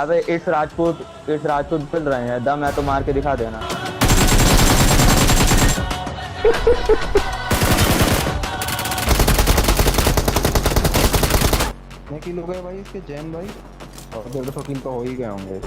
अबे इस राजपूत मिल रहे हैं, दम है तो मार के दिखा देना। कितने किल हो गए भाई इसके जैन भाई? और 150 किल तो हो ही गए होंगे।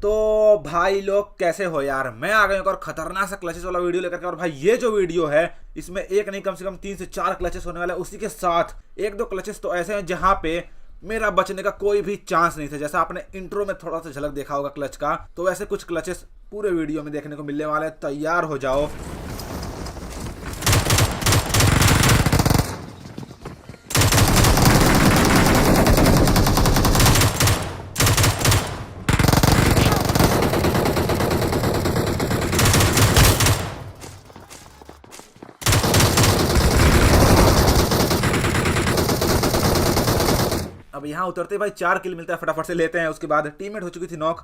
तो भाई लोग कैसे हो यार, मैं आ गया और खतरनाक सा क्लचेस वाला वीडियो लेकर के। और भाई ये जो वीडियो है इसमें एक नहीं कम से कम 3 से 4 क्लचेस होने वाले हैं। उसी के साथ एक दो क्लचेस तो ऐसे हैं जहां पे मेरा बचने का कोई भी चांस नहीं था। जैसा आपने इंट्रो में थोड़ा सा झलक देखा होगा क्लच का, तो वैसे कुछ क्लचेस पूरे वीडियो में देखने को मिलने वाले हैं। तैयार हो जाओ। अब यहाँ उतरते भाई 4 किल मिलता है, फटाफट से लेते हैं। उसके बाद टीममेट हो चुकी थी नॉक,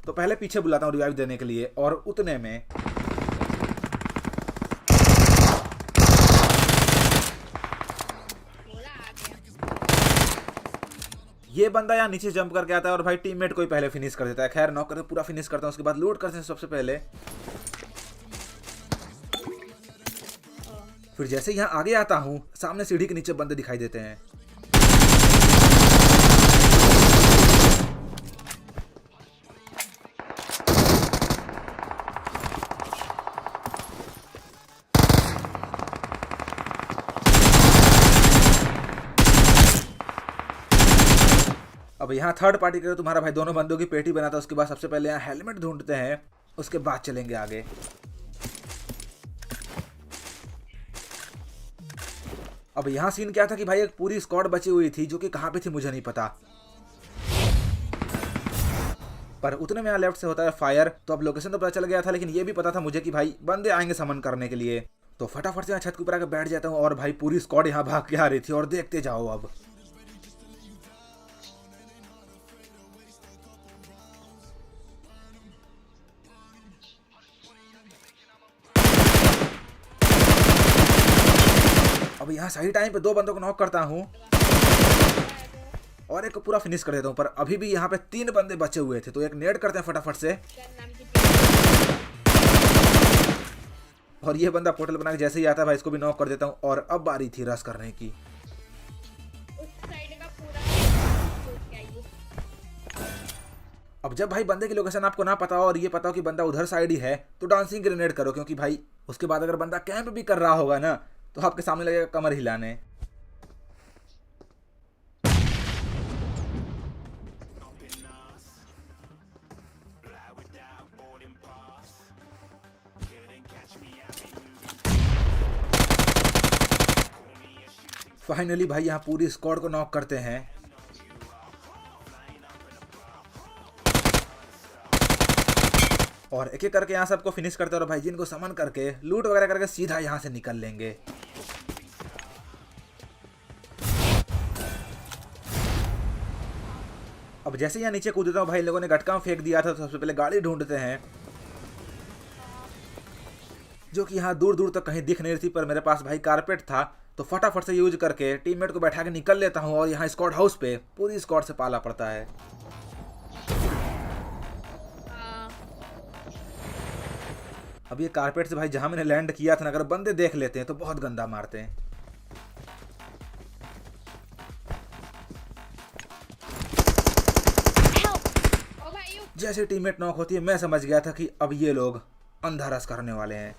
तो पहले पीछे बुलाता हूँ रिवाइव देने के लिए। और उतने में ये बंदा यहाँ नीचे जंप करके आता है और भाई टीममेट को ही पहले फिनिश कर देता है। खैर नॉक करके पूरा फिनिश करता हूँ, उसके बाद लूट करते हैं सबसे पहले। फिर जैसे यहाँ आगे आता हूँ, सामने सीढ़ी के नीचे बंदे दिखाई देते हैं। अब यहाँ थर्ड पार्टी करे तुम्हारा भाई दोनों बंदों की पेटी बनाता है। उसके बाद सबसे पहले यहाँ हेलमेट ढूंढते हैं, उसके बाद चलेंगे आगे। अब यहाँ सीन क्या था कि भाई एक पूरी स्क्वाड बची हुई थी, जो कि कहाँ पे थी मुझे नहीं पता। पर उतने में यहाँ लेफ्ट से होता है फायर। तो अब लोकेशन तो पता चल गया था, लेकिन ये भी पता था मुझे कि भाई बंदे आएंगे समन करने के लिए। तो फटाफट से यहाँ छत के ऊपर आकर बैठ जाता हूँ। और भाई पूरी स्क्वाड यहाँ भाग के आ रही थी, और देखते जाओ अब। अब यहाँ सही टाइम पे 2 बंदों को नॉक करता हूँ और एक को पूरा फिनिश कर देता हूँ। पर अभी भी यहाँ पे 3 बंदे बचे हुए थे, तो एक नेड करते हैं फटाफट से। और ये बंदा पोर्टल बना के जैसे ही आता है भाई इसको भी नॉक कर देता हूँ। और अब बारी थी रश करने की। अब जब भाई बंदे की लोकेशन आपको ना पता हो और ये पता हो कि बंदा उधर साइड ही है, तो डांसिंग ग्रेनेड करो, क्योंकि भाई उसके बाद अगर बंदा कैंप भी कर रहा होगा ना, तो आपके सामने लगेगा कमर हिलाने। फाइनली भाई यहाँ पूरी स्क्वाड को नॉक करते हैं। और एक एक करके यहाँ सबको फिनिश करते हैं। और भाई जिनको समन करके लूट वगैरह करके सीधा यहाँ से निकल लेंगे। अब जैसे यहाँ नीचे कूदता हूँ भाई, लोगों ने गटका फेंक दिया था, तो सबसे पहले गाड़ी ढूंढते हैं, जो कि यहाँ दूर दूर तक कहीं दिख नहीं रही थी। पर मेरे पास भाई कारपेट था, तो फटाफट से यूज करके टीममेट को बैठा के निकल लेता हूँ। और यहाँ स्क्वाड हाउस पे पूरी स्क्वाड से पाला पड़ता है। अब ये कारपेट से भाई जहां मैंने लैंड किया था ना, अगर बंदे देख लेते हैं तो बहुत गंदा मारते हैं। जैसे टीममेट नॉक होती है, मैं समझ गया था कि अब ये लोग अंधा रस करने वाले हैं।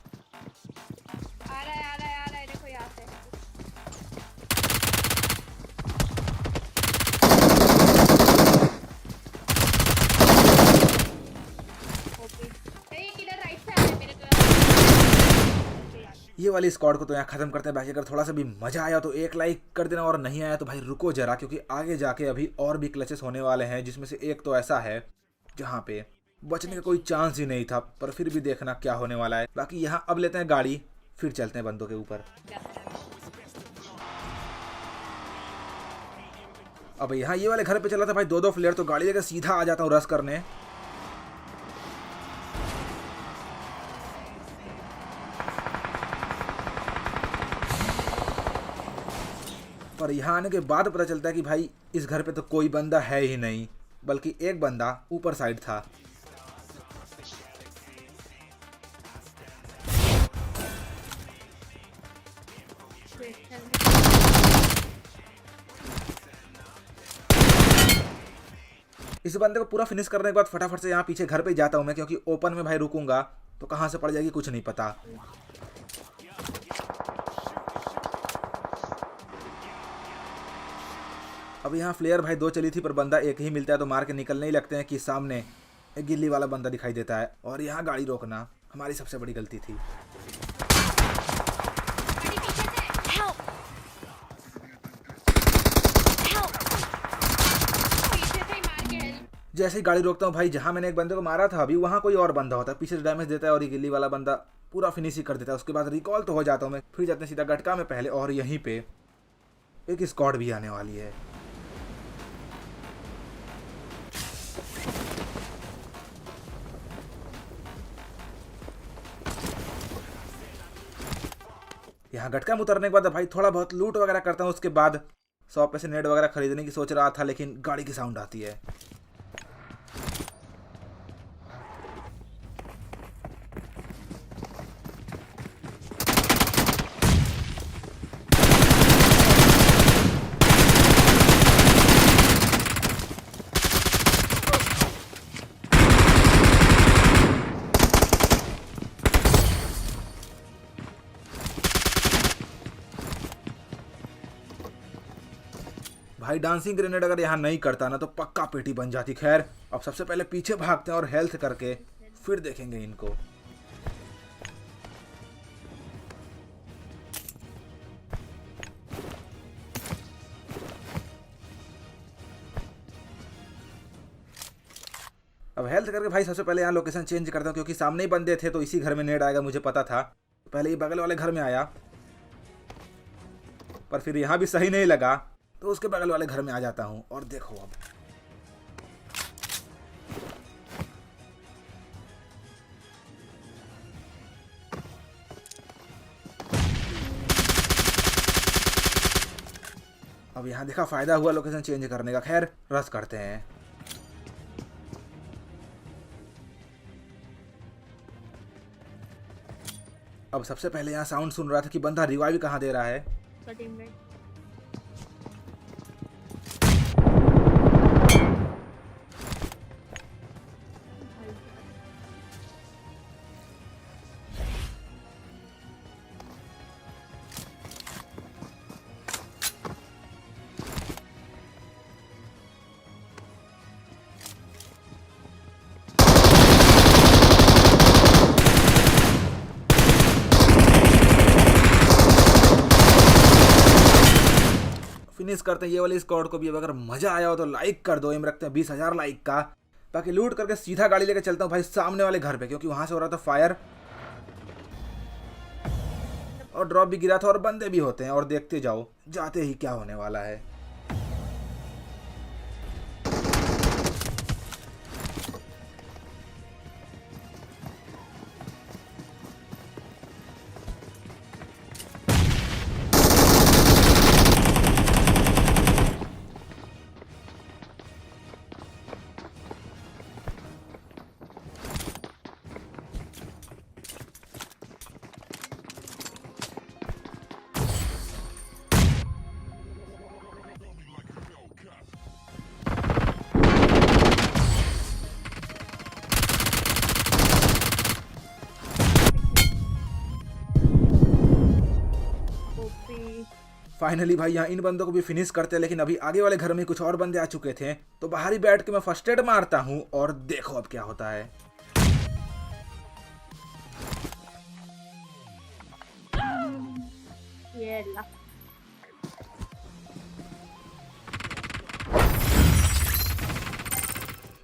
आ रहा है देखो यहाँ से। इधर राइट से आ रहा है मेरे तरफ। ये वाली स्क्वाड को तो यहाँ खत्म करते हैं। बाकी अगर थोड़ा सा भी मजा आया तो एक लाइक कर देना, और नहीं आया तो भाई रुको जरा, क्योंकि आगे जाके अभी और भी क्लचेस होने वाले हैं, जिसमें से एक तो ऐसा है जहाँ पे बचने का कोई चांस ही नहीं था। पर फिर भी देखना क्या होने वाला है। बाकी यहाँ अब लेते हैं गाड़ी, फिर चलते हैं बंदों के ऊपर। अब यहाँ ये वाले घर पे चला था भाई 2-2 फ्लेयर, तो गाड़ी लेकर सीधा आ जाता हूँ रश करने। पर यहाँ आने के बाद पता चलता है कि भाई इस घर पे तो कोई बंदा है ही नहीं, बल्कि एक बंदा ऊपर साइड था। इस बंदे को पूरा फिनिश करने के बाद फटाफट से यहाँ पीछे घर पे जाता हूँ मैं, क्योंकि ओपन में भाई रुकूंगा तो कहाँ से पड़ जाएगी कुछ नहीं पता। अब यहाँ फ्लेयर भाई 2 चली थी, पर बंदा एक ही मिलता है तो मार के निकलने ही लगते हैं कि सामने एक गिल्ली वाला बंदा दिखाई देता है। और यहाँ गाड़ी रोकना हमारी सबसे बड़ी गलती थी। जैसे ही गाड़ी रोकता हूँ भाई, जहाँ मैंने एक बंदे को मारा था अभी वहाँ कोई और बंदा होता है, पीछे से डैमेज देता है और ये गिल्ली वाला बंदा पूरा फिनिश ही कर देता है। उसके बाद रिकॉल तो हो जाता हूँ मैं, फिर जाते हैं सीधा गटका में पहले, और यहीं पे एक स्क्वाड भी आने वाली है। यहाँ गटका में उतरने के बाद भाई थोड़ा बहुत लूट वगैरह करता हूँ। उसके बाद शॉप पे से नेट वगैरह खरीदने की सोच रहा था, लेकिन गाड़ी की साउंड आती है। भाई डांसिंग ग्रेनेड अगर यहाँ नहीं करता ना तो पक्का पेटी बन जाती। खैर अब सबसे पहले पीछे भागते हैं और हेल्थ करके फिर देखेंगे इनको। अब हेल्थ करके भाई सबसे पहले यहाँ लोकेशन चेंज करता हूँ, क्योंकि सामने ही बंदे थे तो इसी घर में नेड आएगा मुझे पता था। पहले ये बगल वाले घर में आया, पर फिर यहाँ भी सही नहीं लगा तो उसके बगल वाले घर में आ जाता हूँ। और देखो अब यहाँ देखा फायदा हुआ लोकेशन चेंज करने का। खैर रश करते हैं। अब सबसे पहले यहाँ साउंड सुन रहा था कि बंदा रिवाइव कहाँ दे रहा है। फिनिश करते हैं ये वाली स्क्वाड को भी। अब अगर मजा आया हो तो लाइक कर दो, एम रखते हैं 20,000 लाइक का। बाकी लूट करके सीधा गाड़ी लेके चलता हूँ भाई सामने वाले घर पे, क्योंकि वहां से हो रहा था फायर और ड्रॉप भी गिरा था और बंदे भी होते हैं। और देखते जाओ जाते ही क्या होने वाला है। फाइनली भाई यहाँ इन बंदों को भी फिनिश करते हैं, लेकिन अभी आगे वाले घर में कुछ और बंदे आ चुके थे तो बाहर ही बैठ के मैं फर्स्ट एड मारता हूँ। और देखो अब क्या होता है। ये ला।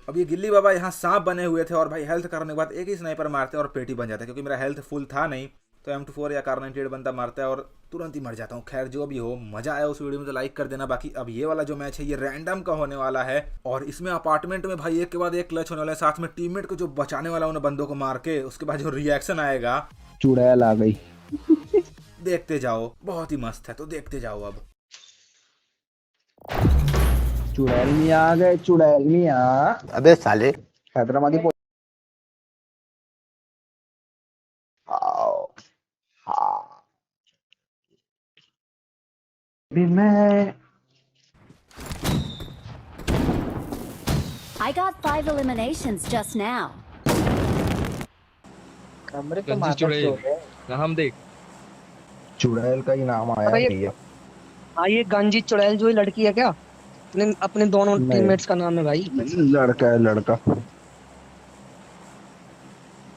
अब ये गिल्ली बाबा यहाँ सांप बने हुए थे और भाई हेल्थ करने के बाद एक ही स्नाइपर मारते हैं और पेटी बन जाता है। क्योंकि मेरा हेल्थ फुल था नहीं तो M24 या कार98 बंदा मारता है और तुरंत ही मर जाता हूँ। खैर जो भी हो, मजा आया उस वीडियो में तो लाइक कर देना। बाकी अब ये वाला जो मैच है ये रैंडम का होने वाला है और इसमें अपार्टमेंट में भाई एक के बाद एक क्लच होने वाला है। साथ में टीममेट को जो बचाने वाला उन बंदों को मार के उसके बाद जो रिएक्शन आएगा, चुड़ैल आ गई। देखते जाओ, बहुत ही मस्त है, तो देखते जाओ। अब चुड़ैल मियां आ गए, चुड़ैल मियां। अबे साले हैदराबादी भी मैं I got 5 eliminations just now. कमरे तो मार हम देख चुड़ैल का ही नाम आया अरे भैया। हाँ ये गांजी चुड़ैल जो ये लड़की है क्या? अपने दोनों नहीं। टीममेट्स का नाम है भाई। लड़का है, लड़का।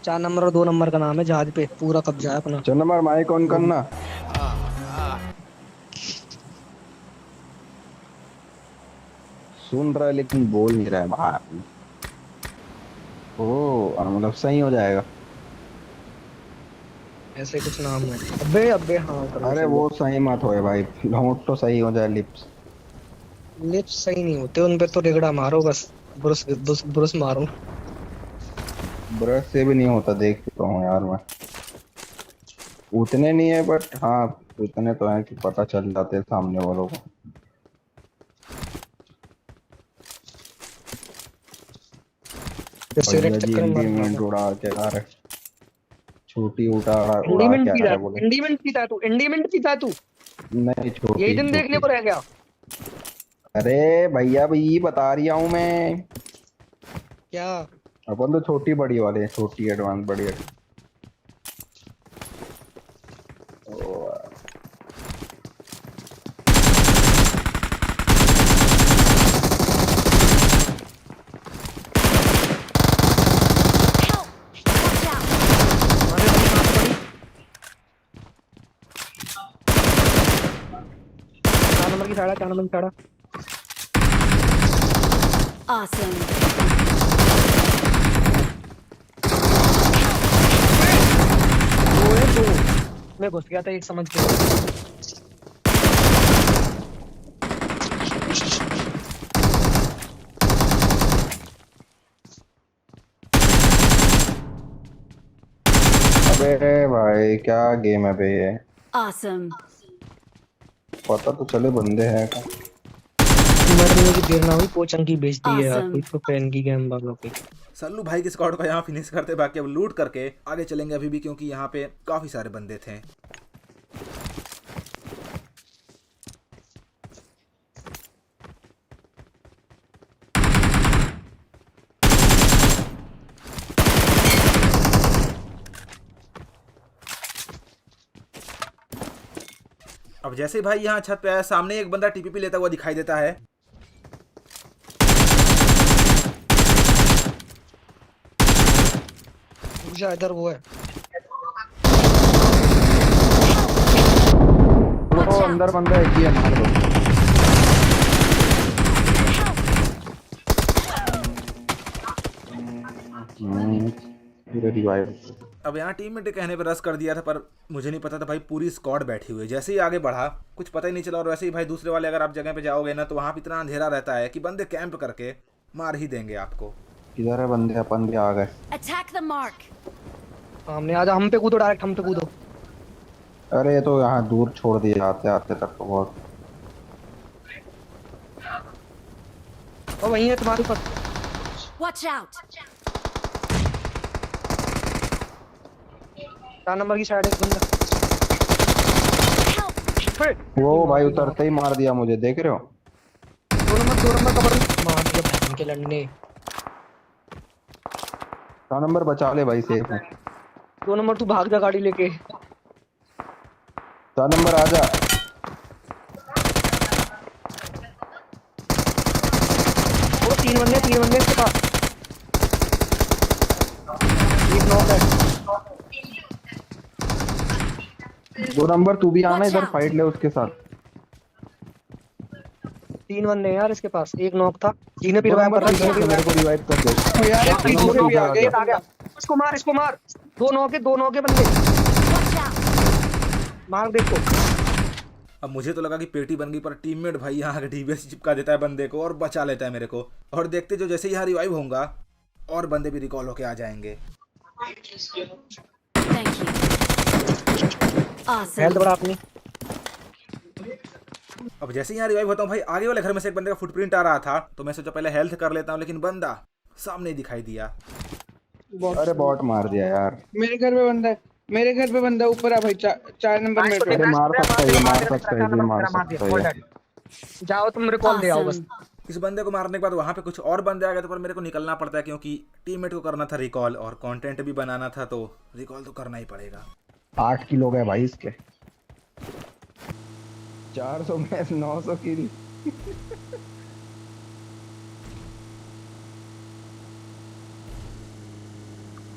4 नंबर और 2 नंबर का नाम है। जहाज पे पूरा कब्जा है अपना। 4 नंबर माइक ऑन करना। सुन रहा है लेकिन बोल नहीं रहा है भाई। ओ मतलब सही हो जाएगा। ऐसे कुछ नाम है। अबे अबे हाँ करो। अरे वो सही मत होए भाई, होंठ तो सही हो जाए, लिप्स लिप्स सही नहीं होते, उन पे तो रेगड़ा मारो बस। ब्रश मारो। ब्रश से भी नहीं होता, देख चुका हूँ यार मैं। उतने नहीं है बट हाँ उतने तो है कि पता चल जाते हैं सामने वालों को। सिगरेट चक्कर में इंडीमेंट उड़ा के आ रहे, छोटी उड़ा उड़ा इंडीमेंट के आ पीता रहा है। है बोले। इंडीमेंट पीता है तू। इंडीमेंट पीता है तू। नहीं छोटी, यही दिन देखने को रह गया। अरे भैया भाई बता रही हूँ मैं। क्या अपन तो छोटी बड़ी वाले हैं, छोटी एडवांस बड़ी एडवांस। नंबर की साड़ा 4 नंबर की साड़ा। Awesome. मैं घुस गया था एक समझ के। अबे भाई क्या गेम है बे ये। Awesome. पता तो चले बंदे हैं का। मरने की देर ना हुई, पोचंकी बेच दी है यार। Awesome. कोई तो फैन की गेम वालों की। सल्लू भाई के स्क्वाड को यहाँ फिनिश करते, बाकी अब लूट करके आगे चलेंगे अभी भी, क्योंकि यहाँ पे काफी सारे बंदे थे। अब जैसे भाई यहाँ छत पे आया, सामने एक बंदा टीपीपी लेता हुआ दिखाई देता है। पूछा इधर वो है। वो अंदर बंदा एक ही है, मार दो। रिवाइव। अब यहाँ टीम के कहने पर रस कर दिया था, पर मुझे नहीं पता था भाई पूरी स्क्वाड बैठी हुई है। जैसे ही आगे बढ़ा कुछ पता ही नहीं चला। और वैसे ही भाई दूसरे वाले अगर आप जगह पे जाओगे ना तो वहाँ पे इतना अंधेरा रहता है कि बंदे कैंप करके मार ही देंगे आपको। किधर है बंदे? अपन भी आ गए। Attack the mark. सामने आजा, हम पे कूदो, डायरेक्ट हम पे कूदो। अरे ये तो यहाँ दूर छोड़ दिए, आते आते तक तो बहुत। और वहीं है तुम्हारे ऊपर। Watch out. 4 नंबर की साइड एक बंदा। वो भाई उतरते ही मार दिया मुझे, देख रहे हो? 2 नंबर कवर मार दिया बहन के लड़ने। 4 नंबर बचा ले भाई, सेफ है। 2 नंबर तू भाग जा गाड़ी लेके। 4 नंबर आजा। वो 3 बंदे इसके पास। एक नॉक है। 2 नंबर तू भी आना इधर, फाइट ले उसके साथ। 3 बंदे हैं यार इसके पास। एक नॉक था, जिन्हें भी 2 रिवाइव नंबर कर रहा मेरे को रिवाइव कर दे यार। एक नंबर पीछे तू भी आ आजा। गया। इसको मार। 2 नॉक है बंदे। Watch out. मार देखो। अब मुझे तो लगा कि पेटी बन गई, पर टीममेट भाई यहाँ के डीबीएस चिपका देता है बंदे को और बचा लेता है मेरे को। और देखते जो जैसे ही यहाँ रिवाइव होऊंगा और बंदे भी रिकॉल होके आ जाएंगे। Thank you. Awesome. हेल्थ बढ़ा अपनी। अब जैसे ही यहाँ रिवाइव होता हूँ भाई, आगे वाले घर में से एक बंदे का फुटप्रिंट आ रहा था, तो मैं सोचा पहले हेल्थ कर लेता हूँ, लेकिन बंदा सामने ही दिखाई दिया। अरे बॉट मार दिया यार। मेरे घर पे बंदा है, मेरे घर पे बंदा ऊपर है भाई, 4 नंबर में। अरे मार सकता है ये, मार सकता है ये, मार सकता है। जाओ तुम रिकॉल दे आओ बस। Awesome. इस बंदे को मारने के बाद वहाँ पे कुछ और बंदे आ गए थे, पर मेरे को निकलना पड़ता है क्योंकि टीममेट को करना था रिकॉल और कंटेंट भी बनाना था, तो रिकॉल तो करना ही पड़ेगा। 8 किलो गए भाई इसके। 400 में 900 किल।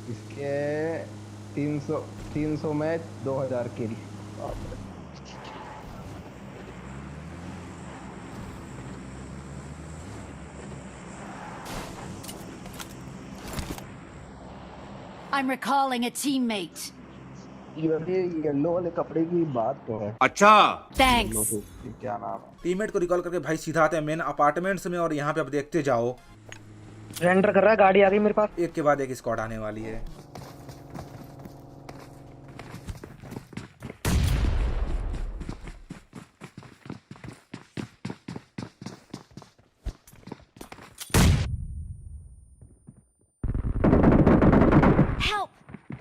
इसके 300 में 2000 किल। I'm recalling a teammate. ये येलो वाले कपड़े की बात तो है। Thanks. क्या नाम है? टीममेट को रिकॉल करके भाई सीधा आते हैं मेन अपार्टमेंट्स में, और यहाँ पे अब देखते जाओ रेंडर कर रहा है, गाड़ी आ गई मेरे पास। एक के बाद एक स्क्वाड आने वाली है। Help.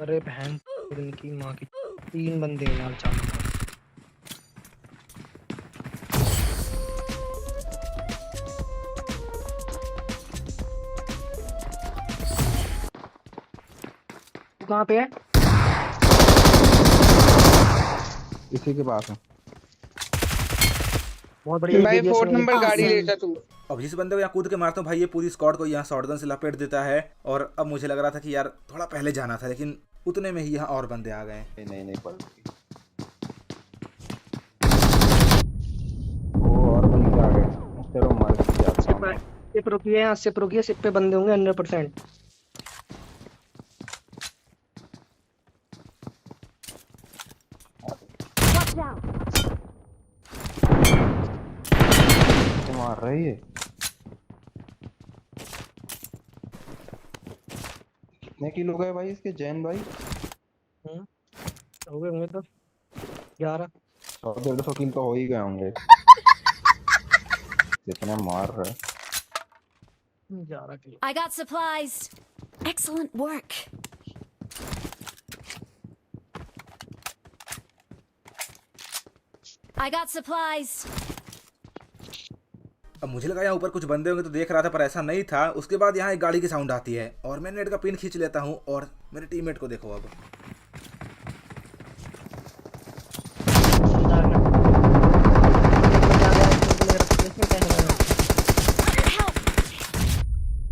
अरे बहन इनकी माँ की, 3 बंदे हैं यार। चालू तू कहाँ पे है? इसी के पास है। बहुत बढ़िया। भाई ये 4 नंबर गाड़ी Awesome. ले जा तू। अब जिस बंदे को यहाँ कूद के मारता हूँ भाई, ये पूरी स्क्वाड को यहाँ शॉटगन से लपेट देता है। और अब मुझे लग रहा था कि यार थोड़ा पहले जाना था, लेकिन उतने में ही यहाँ और बंदे आ गए। नहीं पड़ती। वो और बंदे आ गए। चलो मार दिया। सिप रुकिए, यहाँ सिप रुकिए, सिप पे बंदे होंगे 100%। Watch out. मार रही है। कितने किलो गए भाई इसके जैन भाई? हो गए होंगे तो 11। 100-150 किल तो हो ही गए होंगे। कितने मार रहे। 11 kilo. I got supplies. Excellent work. I got supplies. अब मुझे लगा यहाँ ऊपर कुछ बंदे होंगे तो देख रहा था, पर ऐसा नहीं था। उसके बाद यहाँ एक गाड़ी की साउंड आती है और मैं नेट का पिन खींच लेता हूँ, और मेरे टीममेट को देखो अब।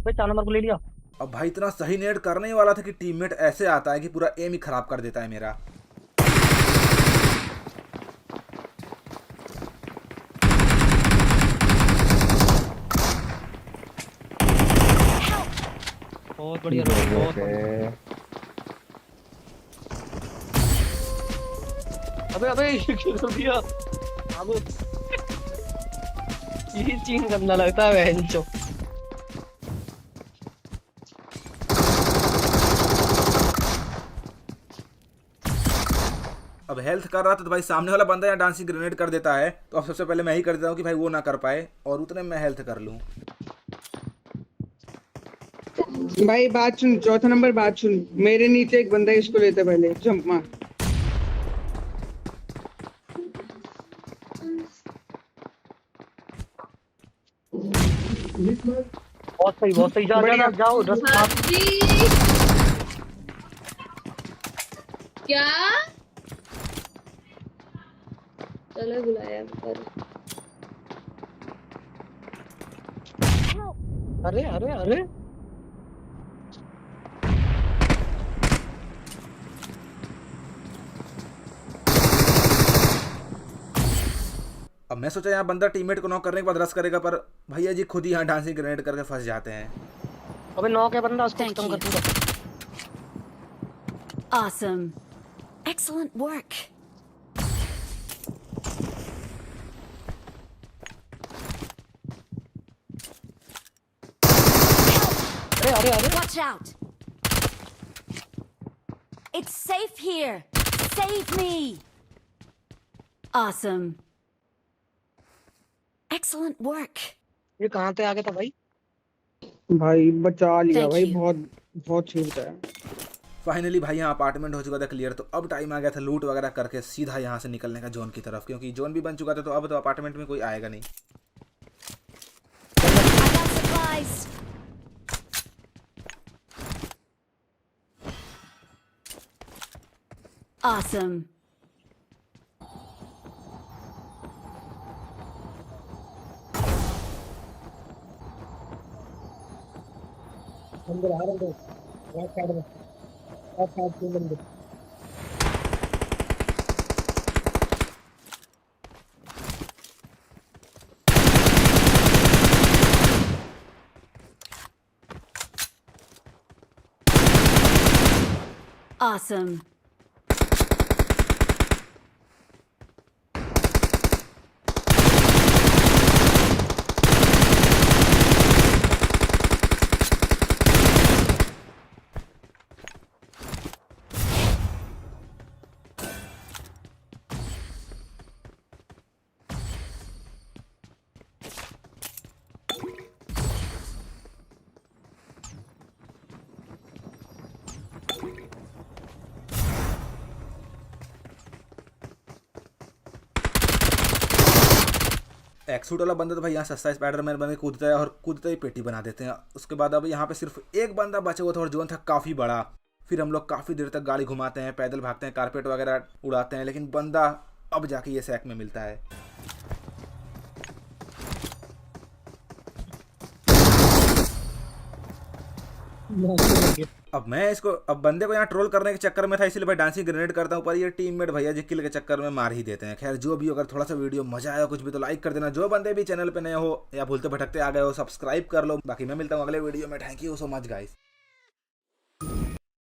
भाई 4 नंबर को ले लिया। अब भाई इतना सही नेट करने ही वाला था कि टीममेट ऐसे आता है कि पूरा एम ही खराब कर देता है मेरा। बहुत बढ़िया रोड, बहुत बढ़िया। अबे ये क्यों दिया? अब ये चीन गंदा लगता है बहनचो। अब हेल्थ कर रहा था तो भाई सामने वाला बंदा यहाँ डांसिंग ग्रेनेड कर देता है, तो अब सबसे पहले मैं ही कर देता हूँ कि भाई वो ना कर पाए, और उतने में हेल्थ कर लूँ। भाई बात सुन, 4 नंबर बात सुन, मेरे नीचे एक बंदा है, इसको लेते पहले जंप मार। बहुत सही जा जाओ रस मार। क्या चलो बुलाया पर। अरे अब मैं सोचा यहाँ बंदा टीममेट को नॉक करने के बाद रश करेगा, पर भैया जी खुद ही यहाँ डांसिंग ग्रेनेड करके फंस जाते हैं। अबे नॉक है बंदा, उसको Thank खत्म you. कर दूंगा। Awesome. Excellent work. अरे अरे अरे Watch out! It's safe here. Save me! Awesome. Excellent work. ये कहाँ पे आ गया था भाई? भाई बचा लिया Thank भाई, you. बहुत बहुत छूट है। फाइनली भाई यहाँ अपार्टमेंट हो चुका था क्लियर, तो अब टाइम आ गया था लूट वगैरह करके सीधा यहाँ से निकलने का जोन की तरफ, क्योंकि जोन भी बन चुका था तो अब तो अपार्टमेंट में कोई आएगा नहीं। I got supplies. Awesome. अंदर आ रहे हैं राइट साइड में, राइट साइड के अंदर। Awesome. एक्सूट वाला बंदा तो भाई यहाँ सस्ता स्पाइडरमैन बन के कूदता है और कूदते ही पेटी बना देते हैं। उसके बाद अब यहाँ पे सिर्फ एक बंदा बचा हुआ था और जोन था काफ़ी बड़ा। फिर हम लोग काफ़ी देर तक गाड़ी घुमाते हैं, पैदल भागते हैं, कारपेट वगैरह उड़ाते हैं, लेकिन बंदा अब जाके ये सैक में मिलता है। अब बंदे को यहाँ ट्रोल करने के चक्कर में था, इसलिए भाई डांसिंग ग्रेनेड करता हूँ, पर ये टीममेट भैया जी किल के चक्कर में मार ही देते हैं। खैर जो भी, अगर थोड़ा सा वीडियो मजा आया कुछ भी तो लाइक कर देना। जो बंदे भी चैनल पे नए हो या भूलते भटकते आ गए हो सब्सक्राइब कर लो। बाकी मैं मिलता हूँ अगले वीडियो में। Thank you so much guys.